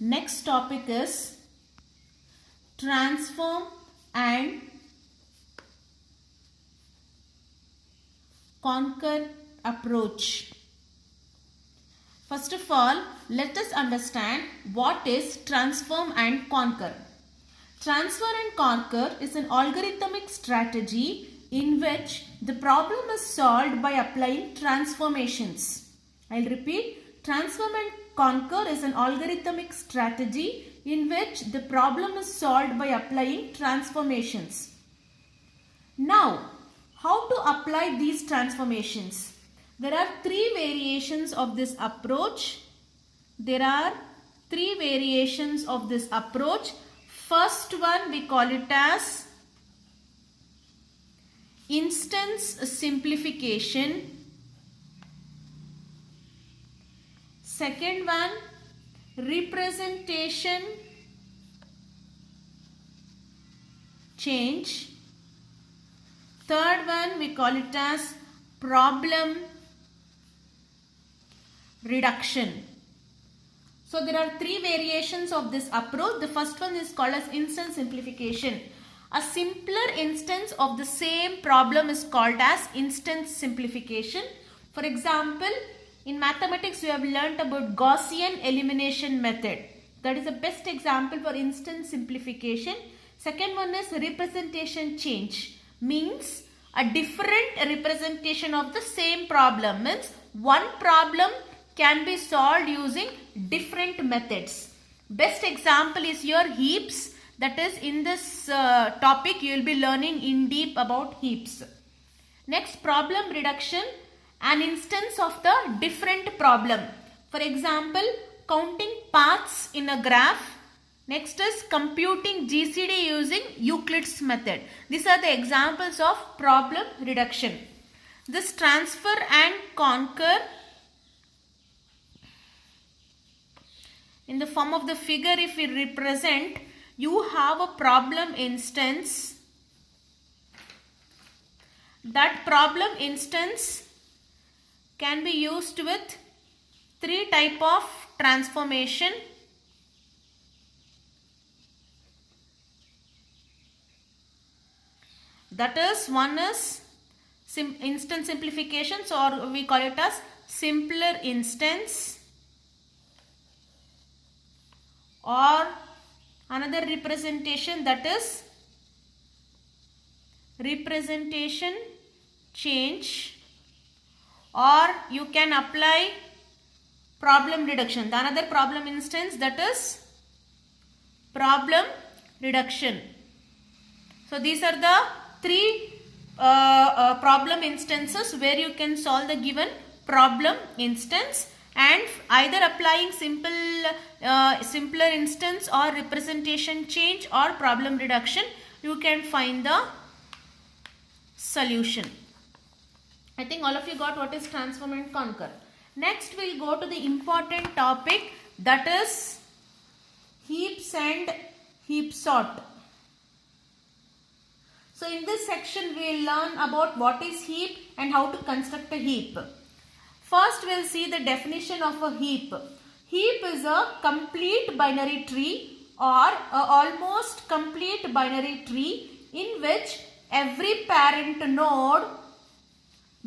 next topic is transform and conquer approach. First of all, let us understand what is transform and conquer. Transfer and conquer is an algorithmic strategy in which the problem is solved by applying transformations. I'll repeat, transform and conquer is an algorithmic strategy in which the problem is solved by applying transformations. Now, how to apply these transformations? There are three variations of this approach. First one we call it as instance simplification. Second one, representation change. Third one we call it as problem reduction. So there are three variations of this approach. The first one is called as instance simplification. A simpler instance of the same problem is called as instance simplification. For example, in mathematics we have learnt about Gaussian elimination method. That is the best example for instance simplification. Second one is representation change. Means a different representation of the same problem. Means one problem can be solved using different methods. Best example is your heaps. That is, in this topic you will be learning in deep about heaps. Next, problem reduction, an instance of the different problem. For example, counting paths in a graph. Next is computing GCD using Euclid's method. These are the examples of problem reduction. This transfer and conquer, in the form of the figure, if we represent, you have a problem instance. That problem instance can be used with three type of transformation. That is, one is instance simplifications, or we call it as simpler instance, or another representation, that is representation change, or you can apply problem reduction. The another problem instance, that is problem reduction. So these are the three problem instances where you can solve the given problem instance, and either applying simpler instance or representation change or problem reduction, you can find the solution. I think all of you got what is transform and conquer. Next we'll go to the important topic, that is heaps and heap sort. So in this section we will learn about what is heap and how to construct a heap. First we'll see the definition of a heap. Heap is a complete binary tree or a almost complete binary tree in which every parent node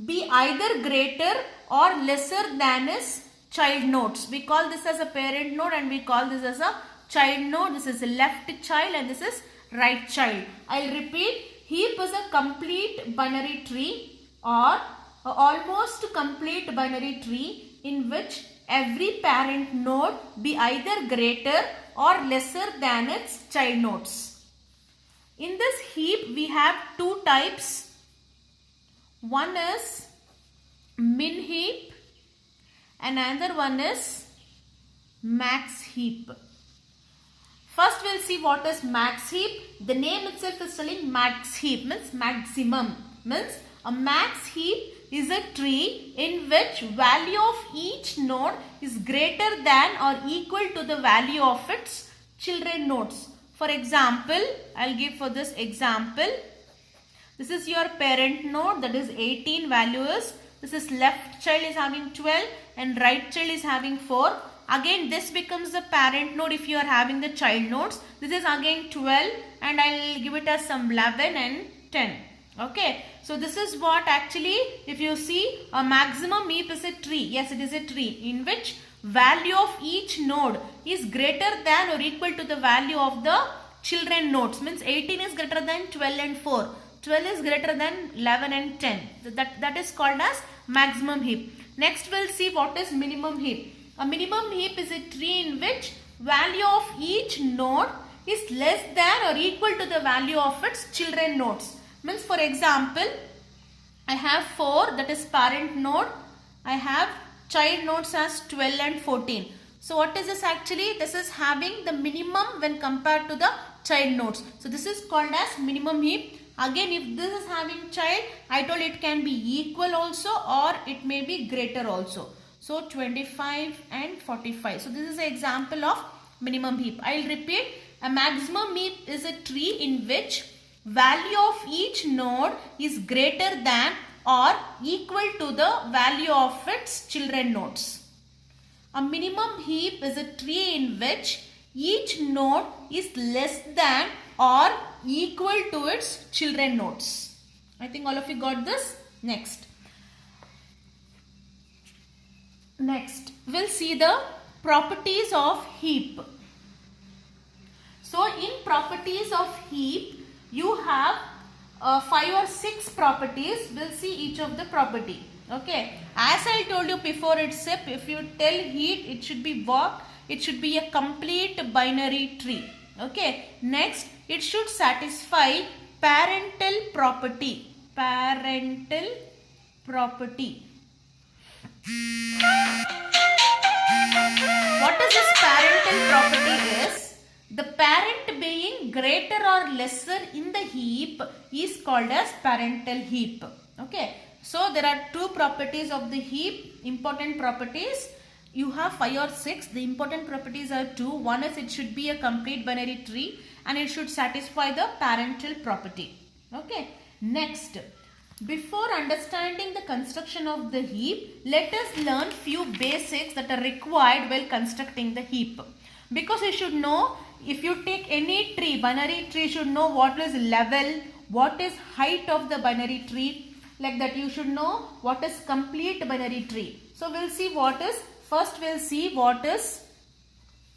be either greater or lesser than its child nodes. We call this as a parent node and we call this as a child node. This is a left child and this is right child. I'll repeat. Heap is a complete binary tree or almost complete binary tree in which every parent node be either greater or lesser than its child nodes. In this heap we have two types. One is min heap and another one is max heap. First we'll see what is max heap. The name itself is telling max heap, means maximum. Means a max heap is a tree in which value of each node is greater than or equal to the value of its children nodes. For example, I'll give for this example. This is your parent node, that is 18 value is. This is left child is having 12 and right child is having 4. again this becomes the parent node if you are having the child nodes. This is again 12 and I'll give it as some 11 and 10. Okay, so this is what actually, if you see, a maximum heap is a tree. Yes, it is a tree in which value of each node is greater than or equal to the value of the children nodes. Means 18 is greater than 12 and 4. 12 is greater than 11 and 10. That is called as maximum heap. Next we'll see what is minimum heap. A minimum heap is a tree in which value of each node is less than or equal to the value of its children nodes. Means for example, I have 4, that is parent node. I have child nodes as 12 and 14. So what is this actually? This is having the minimum when compared to the child nodes. So this is called as minimum heap. Again, if this is having child, I told it can be equal also or it may be greater also. So 25 and 45. So this is an example of minimum heap. I will repeat. A maximum heap is a tree in which value of each node is greater than or equal to the value of its children nodes. A minimum heap is a tree in which each node is less than or equal to its children nodes. I think all of you got this. Next, we'll see the properties of heap. So in properties of heap, you have 5 or 6 properties. We'll see each of the property. Okay, as I told you before itself, if you tell heap, it should be what? It should be a complete binary tree. Okay, next it should satisfy parental property. Parental property. What is this parental property is? The parent being greater or lesser in the heap is called as parental heap. Okay, so there are 2 properties of the heap, important properties. You have 5 or 6. The important properties are 2. One is it should be a complete binary tree and it should satisfy the parental property. Okay. Next, before understanding the construction of the heap, let us learn few basics that are required while constructing the heap. Because you should know, if you take any tree, binary tree, you should know what is level, what is height of the binary tree. Like that you should know what is complete binary tree. So we'll see what is. First we'll see what is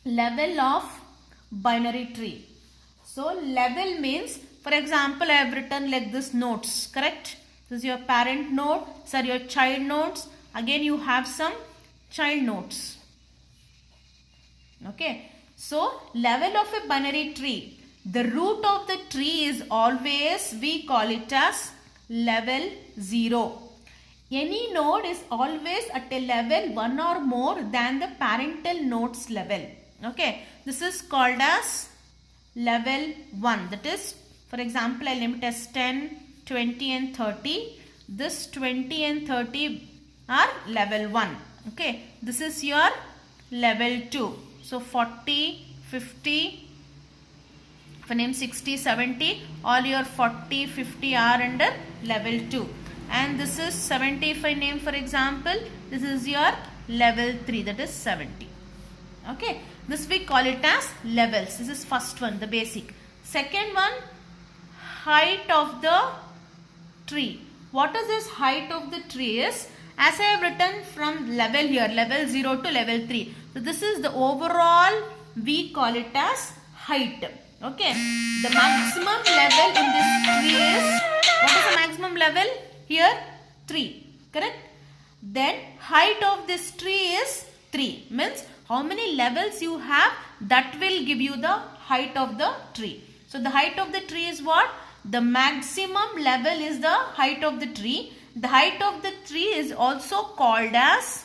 level of binary tree. So level means, for example, I have written like this nodes, correct? This is your parent node, sorry, your child nodes. Again you have some child nodes. Okay. So level of a binary tree. The root of the tree is always, we call it as level 0. Any node is always at a level 1 or more than the parental node's level. Okay, this is called as level 1. That is, for example, I name it as 10, 20 and 30. This 20 and 30 are level 1. Okay, this is your level 2. So 40, 50, if I name 60, 70, all your 40, 50 are under level 2. And this is 70 if I name, for example, this is your level 3, that is 70. Okay, this we call it as levels. This is first one, the basic. Second one, height of the tree. What is this height of the tree is? As I have written from level here, level 0 to level 3. So this is the overall, we call it as height. Okay, the maximum level in this tree is, what is the maximum level? Here 3, correct? Then height of this tree is 3. Means how many levels you have, that will give you the height of the tree. So the height of the tree is what? The maximum level is the height of the tree. The height of the tree is also called as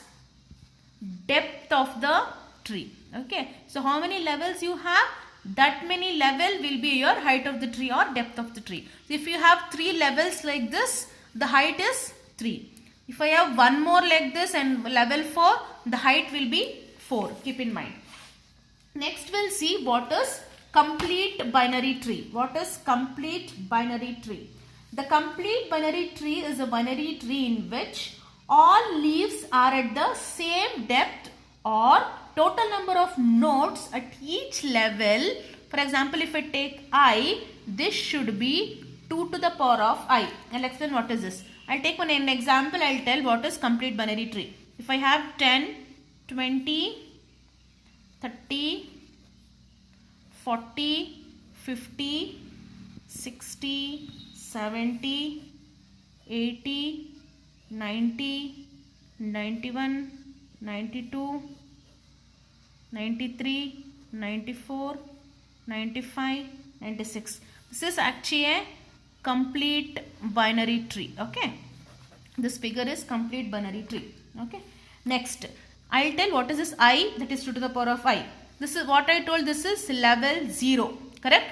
depth of the tree. Okay. So how many levels you have? That many level will be your height of the tree or depth of the tree. So if you have 3 levels like this, the height is 3. If I have one more like this and level 4, the height will be 4. Keep in mind. Next we'll see what is complete binary tree. What is complete binary tree? The complete binary tree is a binary tree in which all leaves are at the same depth or total number of nodes at each level. For example, if I take I, this should be 2 to the power of I. I'll explain what is this. I'll take an example. I'll tell what is complete binary tree. If I have 10, 20, 30, 40, 50, 60, 70, 80, 90, 91, 92, 93, 94, 95, 96. This is actually a complete binary tree. Okay. This figure is complete binary tree. Okay. Next, I'll tell what is this I, that is 2 to the power of I. This is what I told, this is level 0. Correct?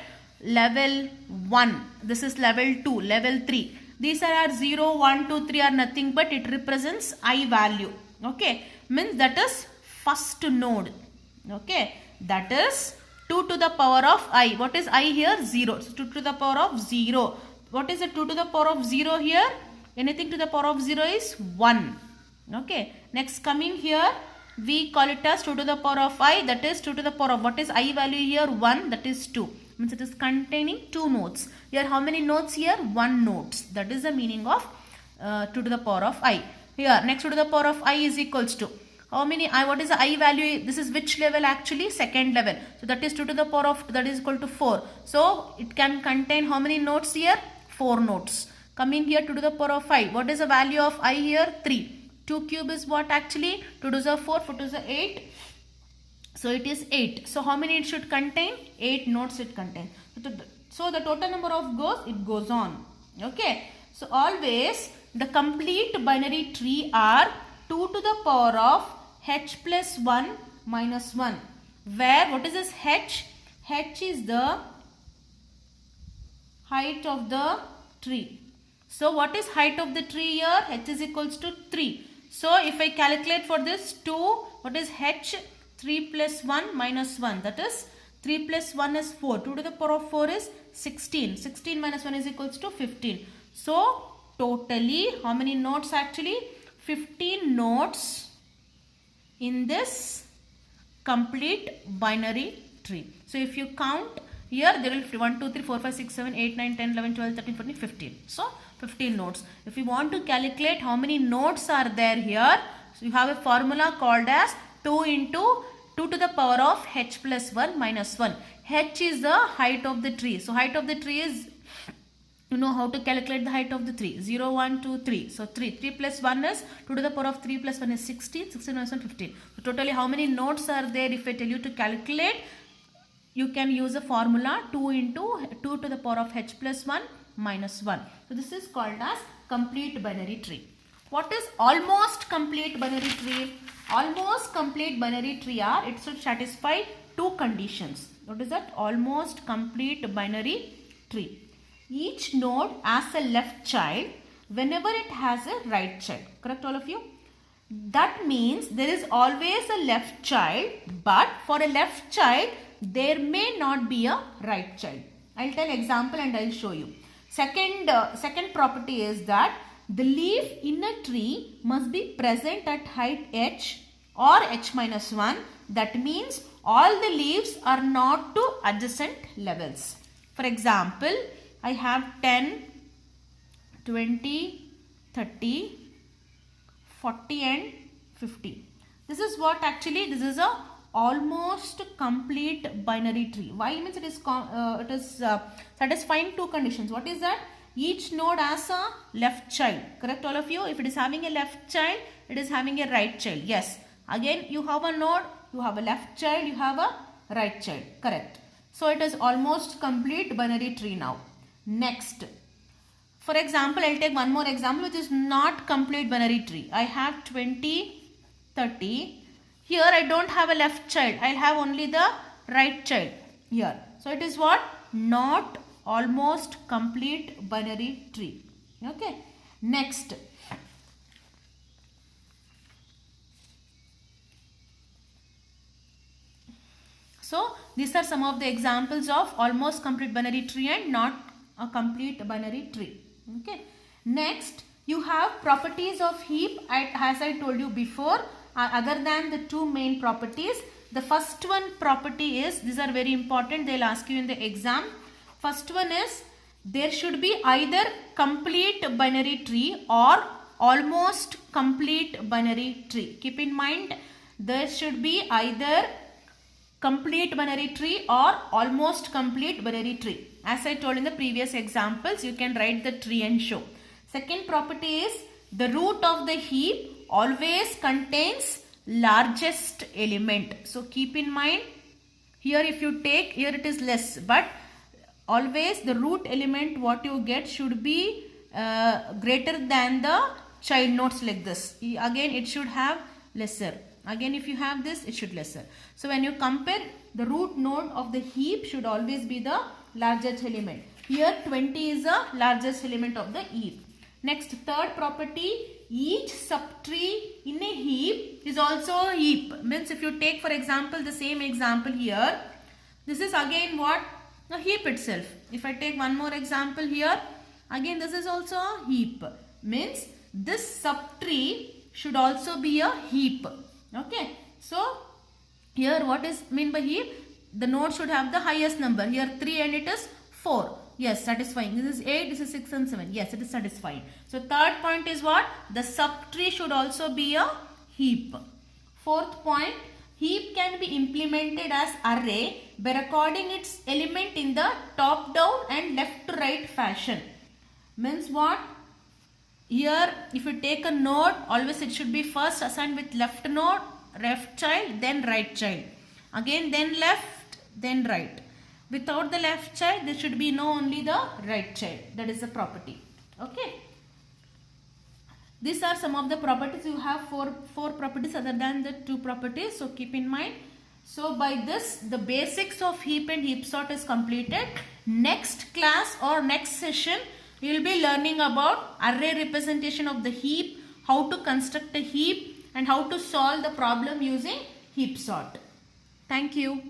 Level 1. This is level 2, level 3. These are 0, 1, 2, 3 are nothing but it represents I value. Okay. Means that is first node. Okay. That is 2 to the power of I. What is I here? 0. So 2 to the power of 0. What is the 2 to the power of 0 here? Anything to the power of 0 is 1. Okay. Next, coming here, we call it as 2 to the power of I. That is 2 to the power of, what is I value here? 1. That is 2. Means it is containing 2 nodes. Here how many nodes here? 1 nodes. That is the meaning of 2 to the power of I. Here next 2 to the power of I is equals to how many I, what is the I value? This is which level actually? Second level. So that is 2 to the power of, that is equal to 4. So it can contain how many nodes here? 4 nodes. Coming here 2 to the power of 5. What is the value of I here? 3. 2 cube is what actually? 2 to the 4, 4 to the 8. So it is 8. So how many it should contain? 8 nodes it contains. So the total number of goes on. Okay. So always the complete binary tree are 2 to the power of h plus 1 minus 1. Where what is this h? H is the height of the tree. So what is height of the tree here? H is equals to 3. So if I calculate for this 2, what is h? 3 plus 1 minus 1. That is 3 plus 1 is 4. 2 to the power of 4 is 16. 16 minus 1 is equals to 15. So totally how many nodes actually? 15 nodes in this complete binary tree. So if you count here, there will be 1, 2, 3, 4, 5, 6, 7, 8, 9, 10, 11, 12, 13, 14, 15. So 15 nodes. If you want to calculate how many nodes are there here, so you have a formula called as 2 into 2 to the power of h plus 1 minus 1. H is the height of the tree. So height of the tree is, you know how to calculate the height of the tree. 0, 1, 2, 3. So 3. 3 plus 1 is 2 to the power of 3 plus 1 is 16. 16 minus 1 15. So totally how many nodes are there? If I tell you to calculate, you can use a formula 2 into 2 to the power of h plus 1 minus 1. So this is called as complete binary tree. What is almost complete binary tree? Almost complete binary tree are, it should satisfy 2 conditions. What is that? Almost complete binary tree. Each node has a left child whenever it has a right child. Correct all of you? That means there is always a left child, but for a left child there may not be a right child. I'll tell example and I'll show you. Second property is that the leaf in a tree must be present at height h or h minus 1. That means all the leaves are not to adjacent levels. For example, I have 10, 20, 30, 40 and 50. This is what actually, this is a almost complete binary tree. Why? Means it is satisfying 2 conditions. What is that? Each node has a left child. Correct all of you? If it is having a left child, it is having a right child. Yes. Again, you have a node, you have a left child, you have a right child. Correct. So it is almost complete binary tree now. Next, for example, I'll take one more example which is not complete binary tree. I have 20, 30. Here I don't have a left child. I'll have only the right child here. So it is what? Not almost complete binary tree. Okay. Next. So these are some of the examples of almost complete binary tree and not a complete binary tree. Okay. Next, you have properties of heap. As I told you before, other than the two main properties. The first one property is, these are very important, they'll ask you in the exam. First one is, there should be either complete binary tree or almost complete binary tree. Keep in mind, there should be either complete binary tree or almost complete binary tree. As I told in the previous examples, you can write the tree and show. Second property is, the root of the heap always contains largest element. So keep in mind, here if you take, here it is less, but always the root element what you get should be greater than the child nodes like this. Again it should have lesser. Again if you have this, it should lesser. So when you compare, the root node of the heap should always be the largest element. Here 20 is the largest element of the heap. Next, third property, each subtree in a heap is also a heap. Means if you take for example the same example here, this is again what? A heap itself. If I take one more example here, again this is also a heap. Means this subtree should also be a heap. Okay. So here what is mean by heap? The node should have the highest number. Here 3 and it is 4. Yes, satisfying. This is 8, this is 6 and 7. Yes, it is satisfying. So third point is what? The subtree should also be a heap. Fourth point, heap can be implemented as array by recording its element in the top down and left to right fashion. Means what? Here if you take a node, always it should be first assigned with left node, left child, then right child. Again then left, then right. Without the left child, there should be only the right child. That is the property. Okay. These are some of the properties. You have four properties other than the two properties. So keep in mind. So by this, the basics of heap and heap sort is completed. Next class or next session, you will be learning about array representation of the heap, how to construct a heap, and how to solve the problem using heap sort. Thank you.